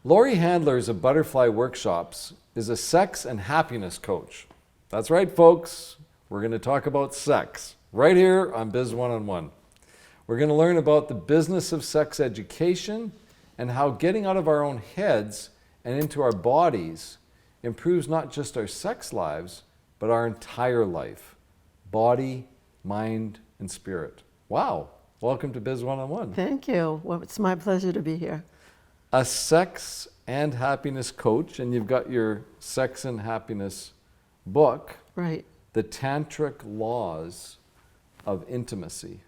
Laurie Handlers of Butterfly Workshops is a sex and happiness coach. That's right, folks. We're going to talk about sex right here on Biz One-on-One. We're going to learn about the business of sex education and how getting out of our own heads and into our bodies improves not just our sex lives, but our entire life. Body, mind, and spirit. Wow. Welcome to Biz One-on-One. Thank you. Well, it's my pleasure to be here. A sex and happiness coach, and you've got your sex and happiness book, Right. The Tantric Laws of Intimacy.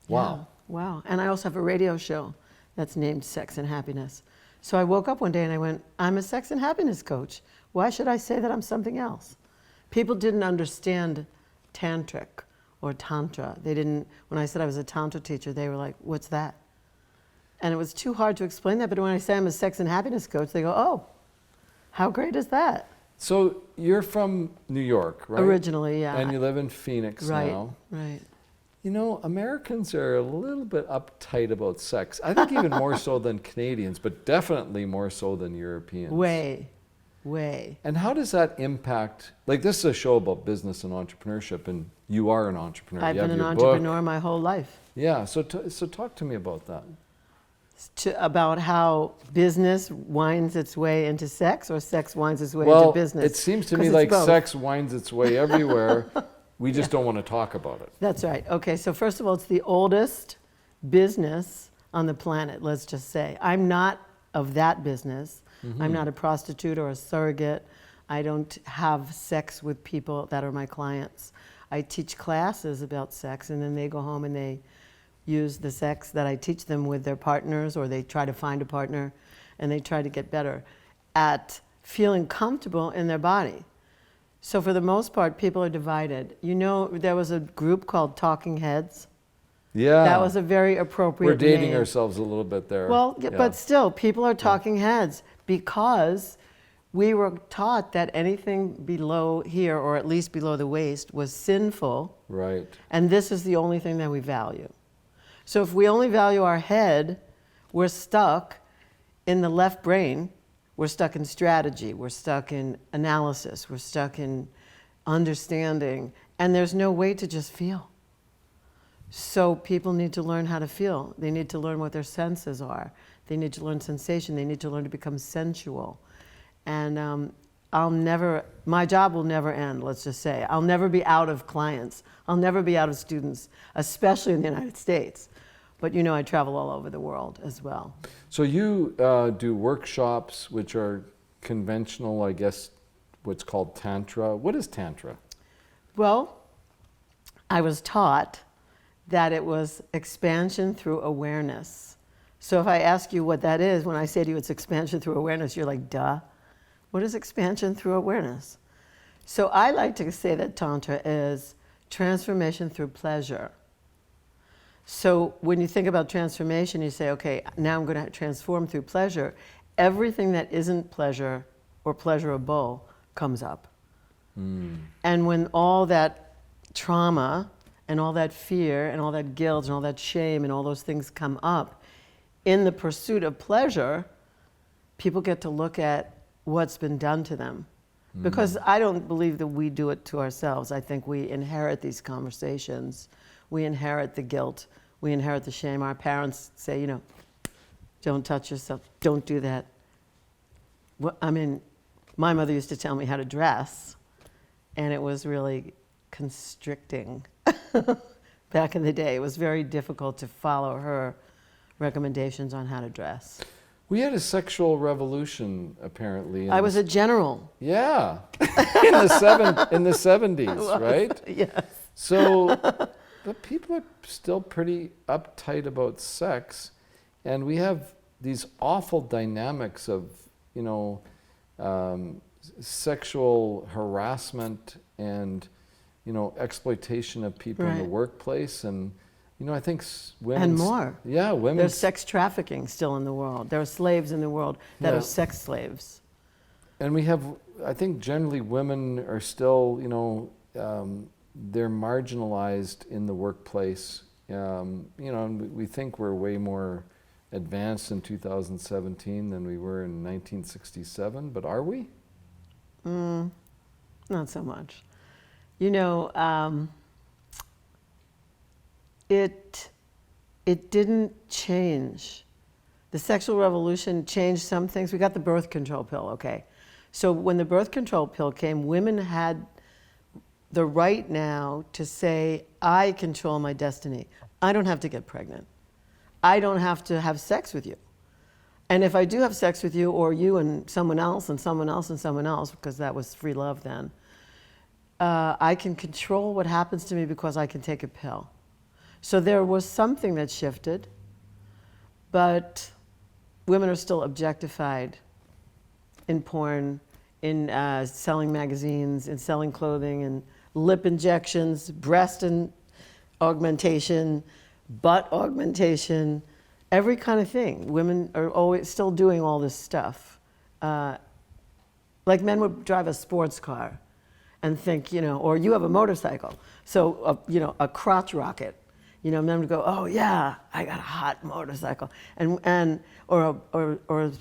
Wow. Yeah. Wow. And I also have a radio show that's named Sex and Happiness. So I woke up one day and I went, I'm a sex and happiness coach. Why should I say that I'm something else? People didn't understand tantric or tantra. They didn't, when I said I was a tantra teacher, they were like, what's that? And it was too hard to explain that, but when I say I'm a sex and happiness coach, they go, oh, how great is that? So you're from New York, right? Originally, yeah. And you live in Phoenix now. Right. You know, Americans are a little bit uptight about sex. I think even more so than Canadians, but definitely more so than Europeans. Way. And how does that impact, like this is a show about business and entrepreneurship, and you are an entrepreneur. I've You been have an your entrepreneur book. my whole life. Yeah, so talk to me about that. About how business winds its way into sex, or sex winds its way Well, into business? it seems to 'Cause me it's like both. sex winds its way everywhere. We just don't want to talk about it. That's right. Okay, so first of all, it's the oldest business on the planet, let's just say. I'm not of that business. I'm not a prostitute or a surrogate. I don't have sex with people that are my clients. I teach classes about sex, and then they go home and they use the sex that I teach them with their partners, or they try to find a partner, and they try to get better at feeling comfortable in their body. So for the most part, people are divided. You know, there was a group called Talking Heads. Yeah. That was a very appropriate We're dating name. ourselves a little bit there. Well, Yeah. but still, people are talking heads because we were taught that anything below here, or at least below the waist, was sinful, Right. and this is the only thing that we value. So if we only value our head, we're stuck in the left brain. We're stuck in strategy. We're stuck in analysis. We're stuck in understanding. And there's no way to just feel. So people need to learn how to feel. They need to learn what their senses are. They need to learn sensation. They need to learn to become sensual. And my job will never end, let's just say. I'll never be out of clients. I'll never be out of students, especially in the United States. But you know, I travel all over the world as well. So you do workshops, which are conventional, I guess, what's called Tantra. What is Tantra? Well, I was taught that it was expansion through awareness. So if I ask you what that is, when I say to you it's expansion through awareness, you're like, duh. What is expansion through awareness? So I like to say that Tantra is transformation through pleasure. So when you think about transformation, you say, okay, now I'm going to transform through pleasure. Everything that isn't pleasure or pleasurable comes up. And when all that trauma and all that fear and all that guilt and all that shame and all those things come up in the pursuit of pleasure, people get to look at what's been done to them. Because I don't believe that we do it to ourselves. I think we inherit these conversations. We inherit the guilt. We inherit the shame. Our parents say, you know, don't touch yourself. Don't do that. Well, I mean, my mother used to tell me how to dress, and it was really constricting back in the day. It was very difficult to follow her recommendations on how to dress. We had a sexual revolution, apparently. I was a general. Yeah, in the 70s, right? Yes. So, but people are still pretty uptight about sex, and we have these awful dynamics of, you know, sexual harassment and, you know, exploitation of people in the Right. workplace, and you know, I think women And more. Yeah, women. There's sex trafficking still in the world. There are slaves in the world that Yeah. are sex slaves. And we have, I think, generally women are still, you know, they're marginalized in the workplace. You know, and we think we're way more advanced in 2017 than we were in 1967, but are we? Not so much. You know, it didn't change. The sexual revolution changed some things. We got the birth control pill, okay. So when the birth control pill came, women had the right now to say, I control my destiny. I don't have to get pregnant. I don't have to have sex with you. And if I do have sex with you, or you and someone else and someone else and someone else, because that was free love then, I can control what happens to me because I can take a pill. So there was something that shifted, but women are still objectified in porn, in selling magazines, in selling clothing, and lip injections, breast augmentation, butt augmentation, every kind of thing. Women are always still doing all this stuff. Like men would drive a sports car and think, you know, or you have a motorcycle, so, you know, a crotch rocket. You know, men would go, oh yeah, I got a hot motorcycle, or a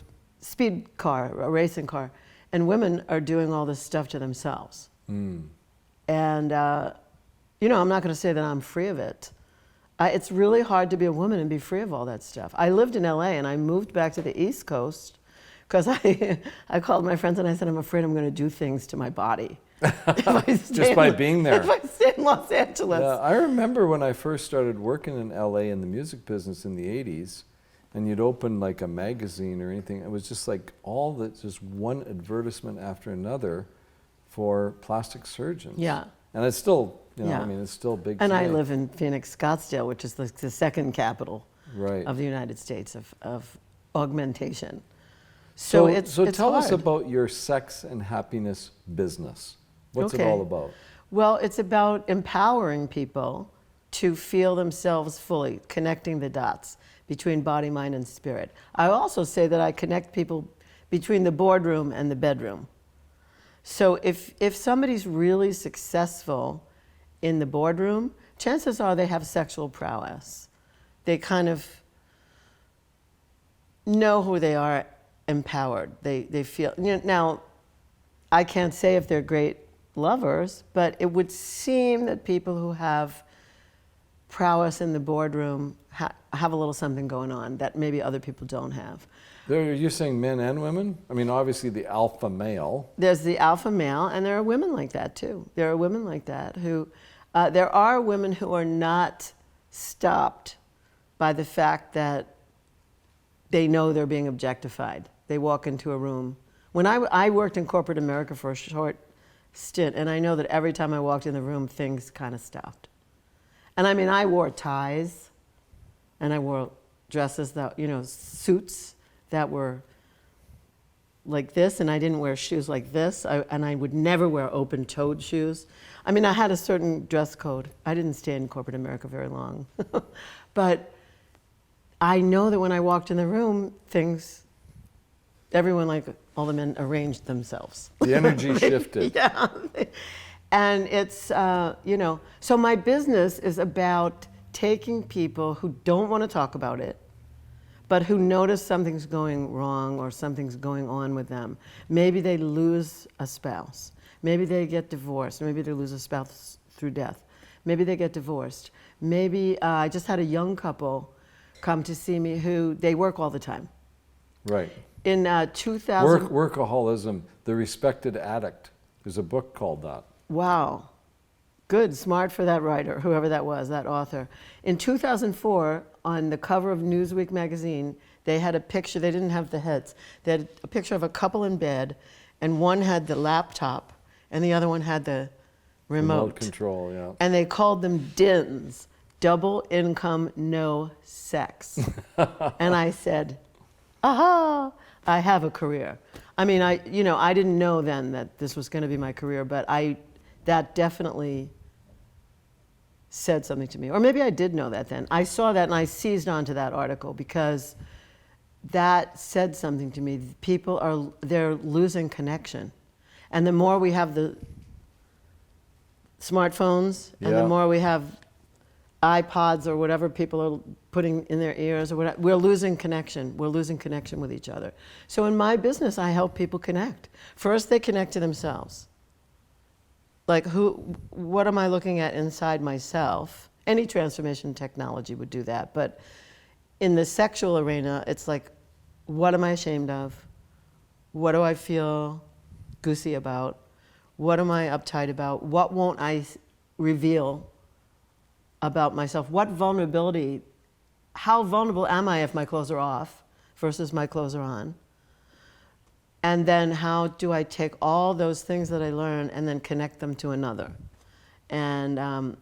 speed car, a racing car, and women are doing all this stuff to themselves. And you know, I'm not going to say that I'm free of it. It's really hard to be a woman and be free of all that stuff. I lived in LA and I moved back to the East Coast because I called my friends and I said, I'm afraid I'm going to do things to my body. Just by being there. If I stay in Los Angeles. Yeah, I remember when I first started working in LA in the music business in the 80s, and you'd open like a magazine or anything, it was just like just one advertisement after another for plastic surgeons. Yeah. And it's still, you know, Yeah. I mean, it's still big And today. I live in Phoenix, Scottsdale, which is the second capital Right. of the United States of augmentation. So it's tell us hard. about your sex and happiness business. What's it Okay. all about? Well, it's about empowering people to feel themselves fully, connecting the dots between body, mind, and spirit. I also say that I connect people between the boardroom and the bedroom. So if somebody's really successful in the boardroom, chances are they have sexual prowess. They kind of know who they are, empowered. They feel, you know, now, I can't say if they're great lovers, but it would seem that people who have prowess in the boardroom have a little something going on that maybe other people don't have. You're saying men and women? I mean, obviously the alpha male. There's the alpha male, and there are women like that too. There are women like that who, there are women who are not stopped by the fact that they know they're being objectified. They walk into a room. When I worked in corporate America for a short stint, and I know that every time I walked in the room, things kind of stopped. And I mean, I wore ties, and I wore dresses that, you know, suits that were like this, and I didn't wear shoes like this, and I would never wear open-toed shoes. I mean, I had a certain dress code. I didn't stay in corporate America very long. But I know that when I walked in the room, everyone, like all the men, arranged themselves. The energy shifted. Yeah. And it's, you know, so my business is about taking people who don't want to talk about it, but who notice something's going wrong or something's going on with them. Maybe they lose a spouse. Maybe they get divorced. Maybe they lose a spouse through death. Maybe they get divorced. Maybe I just had a young couple come to see me who, they work all the time. Right. In 2000... Workaholism, The Respected Addict. There's a book called that. Wow. Good, smart for that writer, whoever that was, that author. In 2004, on the cover of Newsweek magazine, they had a picture, they didn't have the heads, they had a picture of a couple in bed, and one had the laptop, and the other one had the remote. Control, yeah. And they called them DINs, double income, no sex. And I said, aha, I have a career. I mean, I didn't know then that this was going to be my career, but that definitely said something to me. Or maybe I did know that then. I saw that and I seized onto that article because that said something to me. People they're losing connection. And the more we have the smartphones and the more we have iPods or whatever people are putting in their ears or whatever, we're losing connection. We're losing connection with each other. So in my business, I help people connect. First, they connect to themselves. Like, what am I looking at inside myself? Any transformation technology would do that. But in the sexual arena, it's like, what am I ashamed of? What do I feel goosey about? What am I uptight about? What won't I reveal about myself? What vulnerability, how vulnerable am I if my clothes are off versus my clothes are on? And then how do I take all those things that I learn and then connect them to another? And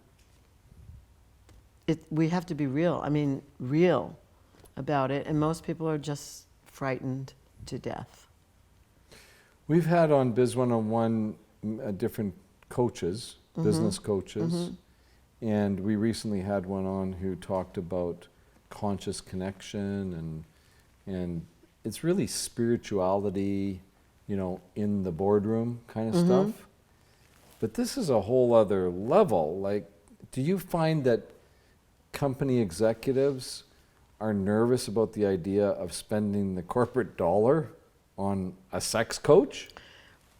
we have to be real. I mean, real about it. And most people are just frightened to death. We've had on Biz 101 different coaches, business coaches, and we recently had one on who talked about conscious connection and it's really spirituality, you know, in the boardroom kind of stuff. But this is a whole other level. Like, do you find that company executives are nervous about the idea of spending the corporate dollar on a sex coach?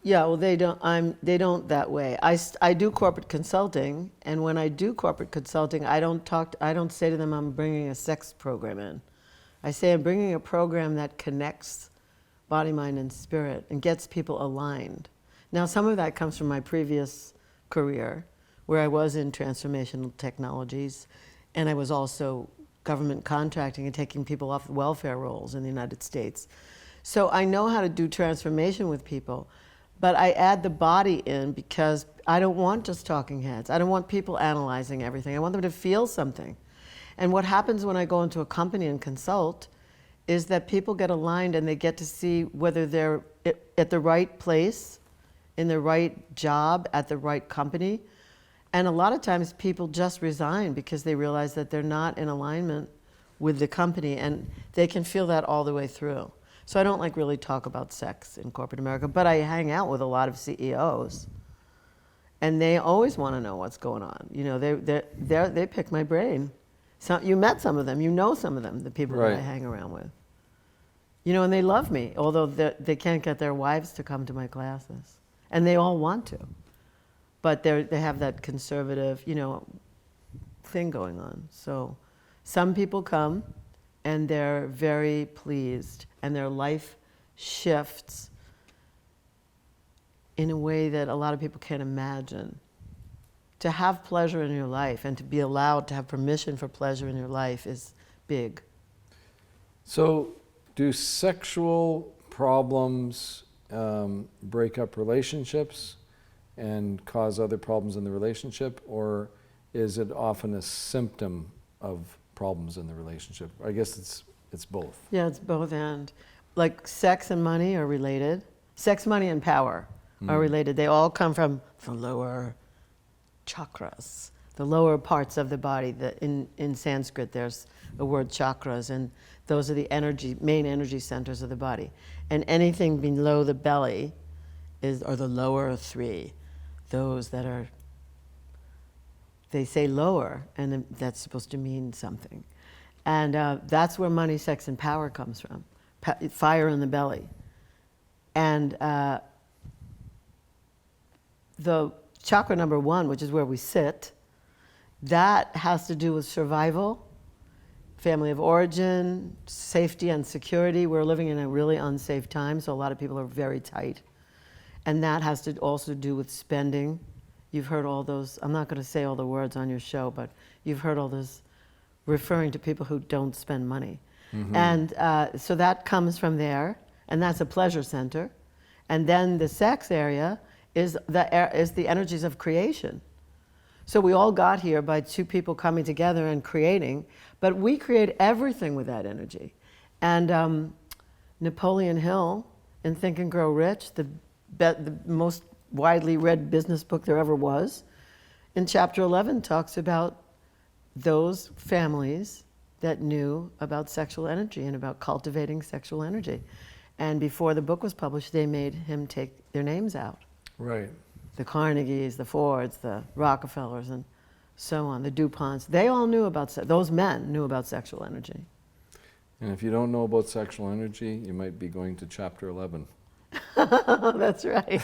Yeah, well, they don't that way. I do corporate consulting, and when I do corporate consulting, I don't say to them I'm bringing a sex program in. I say I'm bringing a program that connects body, mind, and spirit and gets people aligned. Now, some of that comes from my previous career, where I was in transformational technologies, and I was also government contracting and taking people off welfare rolls in the United States. So I know how to do transformation with people, but I add the body in because I don't want just talking heads. I don't want people analyzing everything. I want them to feel something. And what happens when I go into a company and consult is that people get aligned and they get to see whether they're at the right place, in the right job, at the right company. And a lot of times people just resign because they realize that they're not in alignment with the company, and they can feel that all the way through. So I don't like really talk about sex in corporate America, but I hang out with a lot of CEOs, and they always want to know what's going on. You know, they pick my brain. You met some of them, you know some of them, the people that I hang around with. You know, and they love me, although they can't get their wives to come to my classes. And they all want to. But they have that conservative, you know, thing going on. So some people come and they're very pleased and their life shifts in a way that a lot of people can't imagine. To have pleasure in your life and to be allowed to have permission for pleasure in your life is big. So do sexual problems break up relationships and cause other problems in the relationship, or is it often a symptom of problems in the relationship? I guess it's both. Yeah, it's both and. Like sex and money are related. Sex, money, and power are related. They all come from the lower chakras, the lower parts of the body. In Sanskrit, there's the word chakras, and those are the main energy centers of the body. And anything below the belly are the lower three. Those that are, they say lower, and that's supposed to mean something. And that's where money, sex, and power comes from. Fire in the belly. And the chakra number 1, which is where we sit, that has to do with survival, family of origin, safety and security. We're living in a really unsafe time, so a lot of people are very tight. And that has to also do with spending. You've heard all those, I'm not going to say all the words on your show, but you've heard all this referring to people who don't spend money. And so that comes from there, and that's a pleasure center. And then the sex area is the energies of creation. So we all got here by two people coming together and creating, but we create everything with that energy. And Napoleon Hill, in Think and Grow Rich, the most widely read business book there ever was, in chapter 11 talks about those families that knew about sexual energy and about cultivating sexual energy. And before the book was published, they made him take their names out. Right. The Carnegies, the Fords, the Rockefellers. And so on, the DuPonts, they all knew about, those men knew about sexual energy. And if you don't know about sexual energy, you might be going to chapter 11. That's right.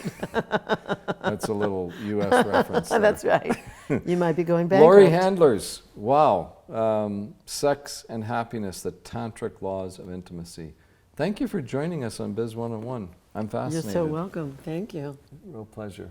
That's a little U.S. reference there. That's right. You might be going bankrupt. Laurie Handlers, wow. Sex and happiness, the tantric laws of intimacy. Thank you for joining us on Biz 101. I'm fascinated. You're so welcome. Thank you. Real pleasure.